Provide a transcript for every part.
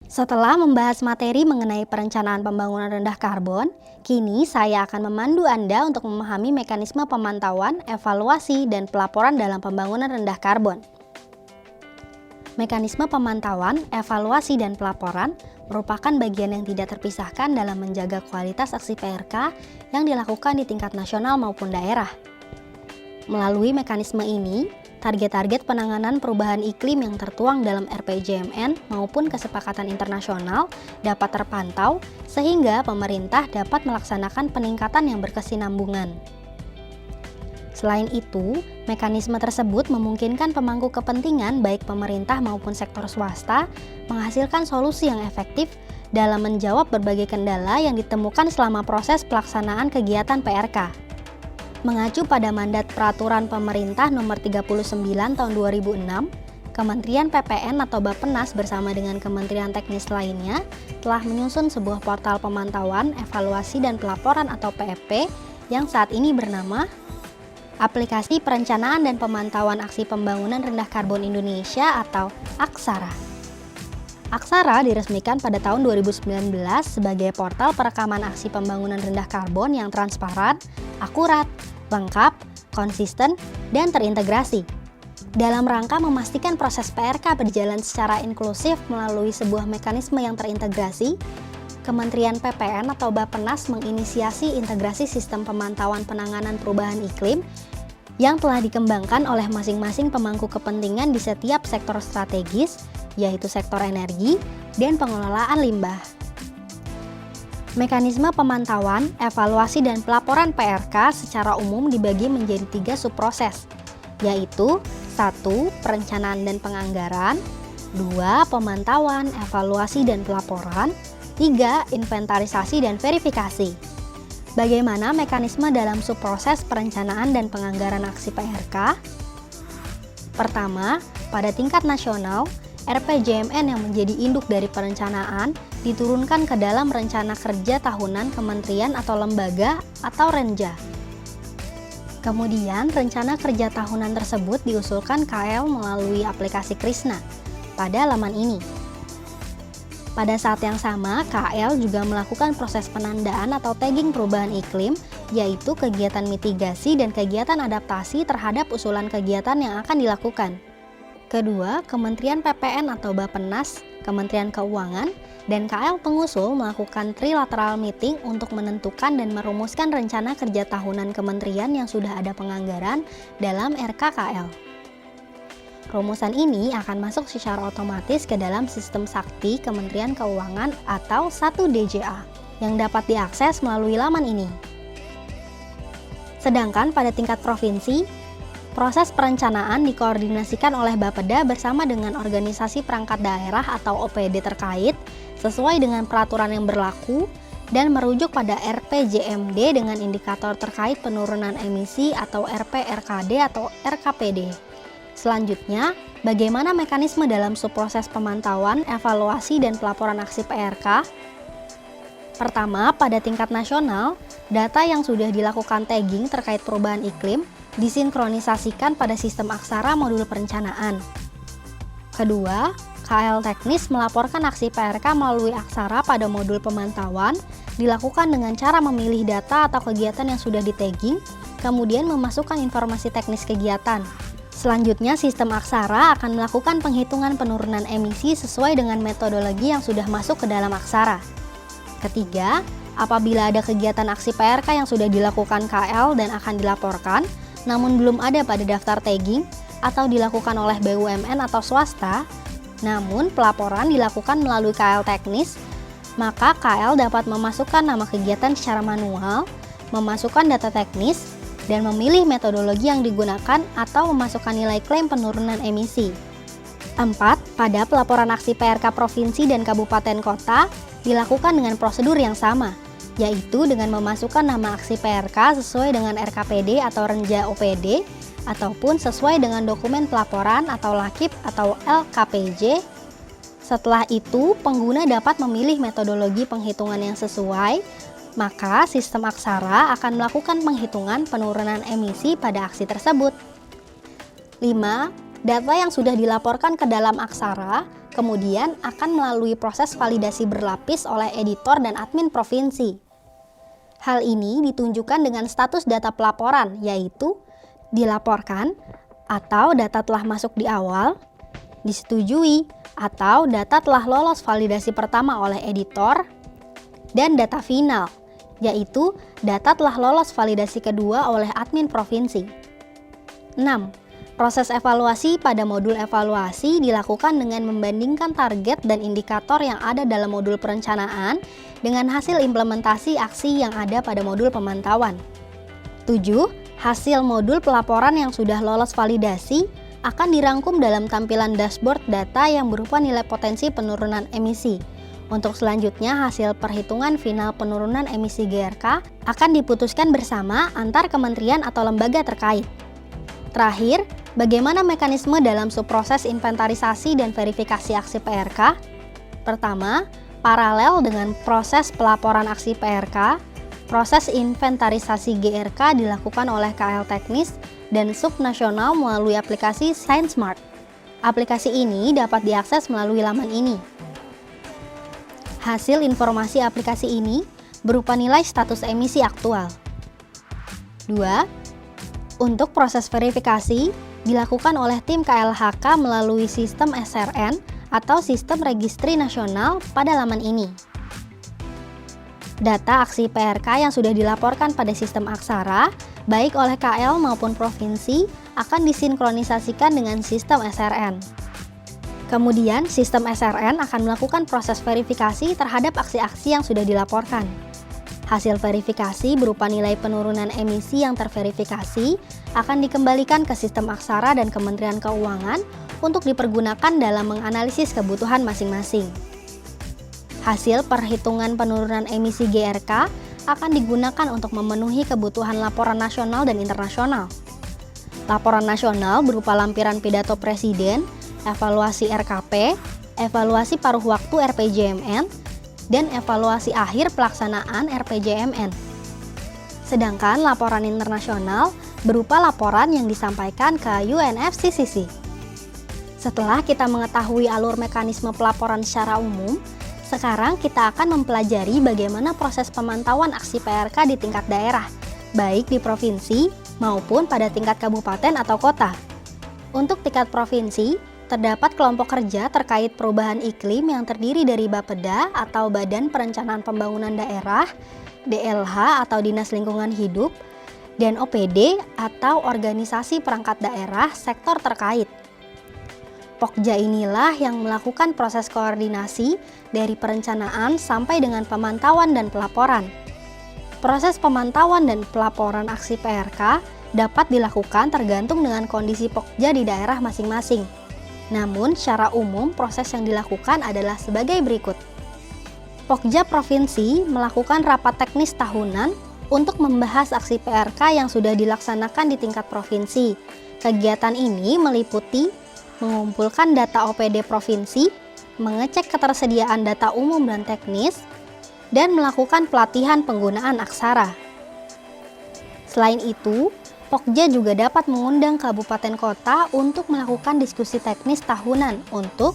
Setelah membahas materi mengenai perencanaan pembangunan rendah karbon, kini saya akan memandu Anda untuk memahami mekanisme pemantauan, evaluasi, dan pelaporan dalam pembangunan rendah karbon. Mekanisme pemantauan, evaluasi, dan pelaporan merupakan bagian yang tidak terpisahkan dalam menjaga kualitas aksi PRK yang dilakukan di tingkat nasional maupun daerah. Melalui mekanisme ini, target-target penanganan perubahan iklim yang tertuang dalam RPJMN maupun kesepakatan internasional dapat terpantau sehingga pemerintah dapat melaksanakan peningkatan yang berkesinambungan. Selain itu, mekanisme tersebut memungkinkan pemangku kepentingan baik pemerintah maupun sektor swasta menghasilkan solusi yang efektif dalam menjawab berbagai kendala yang ditemukan selama proses pelaksanaan kegiatan PRK. Mengacu pada mandat Peraturan Pemerintah Nomor 39 Tahun 2006, Kementerian PPN atau Bappenas bersama dengan kementerian teknis lainnya telah menyusun sebuah portal pemantauan, evaluasi, dan pelaporan atau PEP yang saat ini bernama Aplikasi Perencanaan dan Pemantauan Aksi Pembangunan Rendah Karbon Indonesia atau Aksara. Aksara diresmikan pada tahun 2019 sebagai portal perekaman aksi pembangunan rendah karbon yang transparan, akurat, lengkap, konsisten, dan terintegrasi. Dalam rangka memastikan proses PRK berjalan secara inklusif melalui sebuah mekanisme yang terintegrasi, Kementerian PPN atau Bappenas menginisiasi integrasi sistem pemantauan penanganan perubahan iklim yang telah dikembangkan oleh masing-masing pemangku kepentingan di setiap sektor strategis, yaitu sektor energi dan pengelolaan limbah. Mekanisme pemantauan, evaluasi, dan pelaporan PRK secara umum dibagi menjadi 3 subproses, yaitu 1. Perencanaan dan penganggaran, 2. Pemantauan, evaluasi, dan pelaporan, 3. Inventarisasi dan verifikasi. Bagaimana mekanisme dalam subproses perencanaan dan penganggaran aksi PRK? Pertama, pada tingkat nasional, RPJMN yang menjadi induk dari perencanaan diturunkan ke dalam Rencana Kerja Tahunan Kementerian atau Lembaga atau Renja. Kemudian, Rencana Kerja Tahunan tersebut diusulkan KL melalui aplikasi Krisna pada laman ini. Pada saat yang sama, KL juga melakukan proses penandaan atau tagging perubahan iklim, yaitu kegiatan mitigasi dan kegiatan adaptasi terhadap usulan kegiatan yang akan dilakukan. Kedua, Kementerian PPN atau Bappenas, Kementerian Keuangan, dan KL pengusul melakukan trilateral meeting untuk menentukan dan merumuskan rencana kerja tahunan kementerian yang sudah ada penganggaran dalam RKKL. Rumusan ini akan masuk secara otomatis ke dalam sistem sakti Kementerian Keuangan atau 1DJA yang dapat diakses melalui laman ini. Sedangkan pada tingkat provinsi, proses perencanaan dikoordinasikan oleh Bapeda bersama dengan organisasi perangkat daerah atau OPD terkait sesuai dengan peraturan yang berlaku dan merujuk pada RPJMD dengan indikator terkait penurunan emisi atau RPRKD atau RKPD. Selanjutnya, bagaimana mekanisme dalam subproses pemantauan, evaluasi, dan pelaporan aksi PRK? Pertama, pada tingkat nasional, data yang sudah dilakukan tagging terkait perubahan iklim disinkronisasikan pada sistem Aksara modul perencanaan. Kedua, KL Teknis melaporkan aksi PRK melalui Aksara pada modul pemantauan dilakukan dengan cara memilih data atau kegiatan yang sudah di-tagging, kemudian memasukkan informasi teknis kegiatan. Selanjutnya, sistem Aksara akan melakukan penghitungan penurunan emisi sesuai dengan metodologi yang sudah masuk ke dalam Aksara. Ketiga, apabila ada kegiatan aksi PRK yang sudah dilakukan KL dan akan dilaporkan, namun belum ada pada daftar tagging atau dilakukan oleh BUMN atau swasta, namun pelaporan dilakukan melalui KL Teknis, maka KL dapat memasukkan nama kegiatan secara manual, memasukkan data teknis, dan memilih metodologi yang digunakan atau memasukkan nilai klaim penurunan emisi. 4. Pada pelaporan aksi PRK Provinsi dan Kabupaten Kota dilakukan dengan prosedur yang sama, yaitu dengan memasukkan nama aksi PRK sesuai dengan RKPD atau Renja OPD, ataupun sesuai dengan dokumen pelaporan atau LAKIP atau LKPJ. Setelah itu, pengguna dapat memilih metodologi penghitungan yang sesuai, maka sistem Aksara akan melakukan penghitungan penurunan emisi pada aksi tersebut. 5. Data yang sudah dilaporkan ke dalam Aksara kemudian akan melalui proses validasi berlapis oleh editor dan admin provinsi. Hal ini ditunjukkan dengan status data pelaporan, yaitu dilaporkan atau data telah masuk di awal, disetujui atau data telah lolos validasi pertama oleh editor, dan data final, yaitu data telah lolos validasi kedua oleh admin provinsi. 6. Proses evaluasi pada modul evaluasi dilakukan dengan membandingkan target dan indikator yang ada dalam modul perencanaan dengan hasil implementasi aksi yang ada pada modul pemantauan. 7. Hasil modul pelaporan yang sudah lolos validasi akan dirangkum dalam tampilan dashboard data yang berupa nilai potensi penurunan emisi. Untuk selanjutnya, hasil perhitungan final penurunan emisi GRK akan diputuskan bersama antar kementerian atau lembaga terkait. Terakhir, bagaimana mekanisme dalam subproses inventarisasi dan verifikasi aksi PRK? Pertama, paralel dengan proses pelaporan aksi PRK, proses inventarisasi GRK dilakukan oleh KL Teknis dan subnasional melalui aplikasi ScienceSmart. Aplikasi ini dapat diakses melalui laman ini. Hasil informasi aplikasi ini berupa nilai status emisi aktual. 2. Untuk proses verifikasi dilakukan oleh tim KLHK melalui sistem SRN atau Sistem Registri Nasional pada laman ini. Data aksi PRK yang sudah dilaporkan pada sistem Aksara, baik oleh KL maupun provinsi, akan disinkronisasikan dengan sistem SRN. Kemudian, sistem SRN akan melakukan proses verifikasi terhadap aksi-aksi yang sudah dilaporkan. Hasil verifikasi berupa nilai penurunan emisi yang terverifikasi akan dikembalikan ke sistem Aksara dan Kementerian Keuangan untuk dipergunakan dalam menganalisis kebutuhan masing-masing. Hasil perhitungan penurunan emisi GRK akan digunakan untuk memenuhi kebutuhan laporan nasional dan internasional. Laporan nasional berupa lampiran pidato Presiden, evaluasi RKP, evaluasi paruh waktu RPJMN, dan evaluasi akhir pelaksanaan RPJMN. Sedangkan laporan internasional berupa laporan yang disampaikan ke UNFCCC. Setelah kita mengetahui alur mekanisme pelaporan secara umum, sekarang kita akan mempelajari bagaimana proses pemantauan aksi PRK di tingkat daerah, baik di provinsi maupun pada tingkat kabupaten atau kota. Untuk tingkat provinsi, terdapat kelompok kerja terkait perubahan iklim yang terdiri dari Bapeda atau Badan Perencanaan Pembangunan Daerah, DLH atau Dinas Lingkungan Hidup, dan OPD atau Organisasi Perangkat Daerah sektor terkait. Pokja inilah yang melakukan proses koordinasi dari perencanaan sampai dengan pemantauan dan pelaporan. Proses pemantauan dan pelaporan aksi PRK dapat dilakukan tergantung dengan kondisi Pokja di daerah masing-masing. Namun, secara umum proses yang dilakukan adalah sebagai berikut. Pokja Provinsi melakukan rapat teknis tahunan untuk membahas aksi PRK yang sudah dilaksanakan di tingkat provinsi. Kegiatan ini meliputi mengumpulkan data OPD provinsi, mengecek ketersediaan data umum dan teknis, dan melakukan pelatihan penggunaan aksara. Selain itu, Pokja juga dapat mengundang kabupaten kota untuk melakukan diskusi teknis tahunan untuk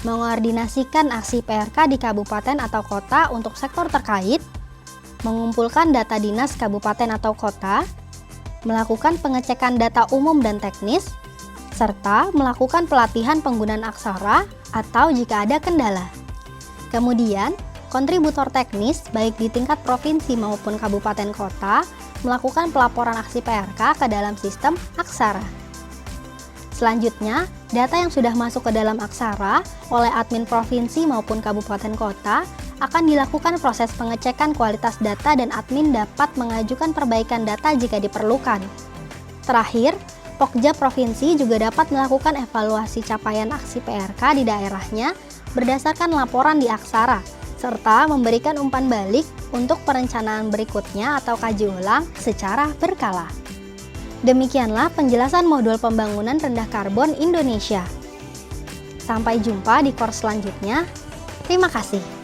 mengoordinasikan aksi PRK di kabupaten atau kota untuk sektor terkait, mengumpulkan data dinas kabupaten atau kota, melakukan pengecekan data umum dan teknis, serta melakukan pelatihan penggunaan aksara atau jika ada kendala. Kemudian, kontributor teknis baik di tingkat provinsi maupun kabupaten kota melakukan pelaporan aksi PRK ke dalam sistem Aksara. Selanjutnya, data yang sudah masuk ke dalam Aksara oleh admin provinsi maupun kabupaten kota akan dilakukan proses pengecekan kualitas data dan admin dapat mengajukan perbaikan data jika diperlukan. Terakhir, Pokja Provinsi juga dapat melakukan evaluasi capaian aksi PRK di daerahnya berdasarkan laporan di Aksara, serta memberikan umpan balik untuk perencanaan berikutnya atau kaji ulang secara berkala. Demikianlah penjelasan modul pembangunan rendah karbon Indonesia. Sampai jumpa di course selanjutnya. Terima kasih.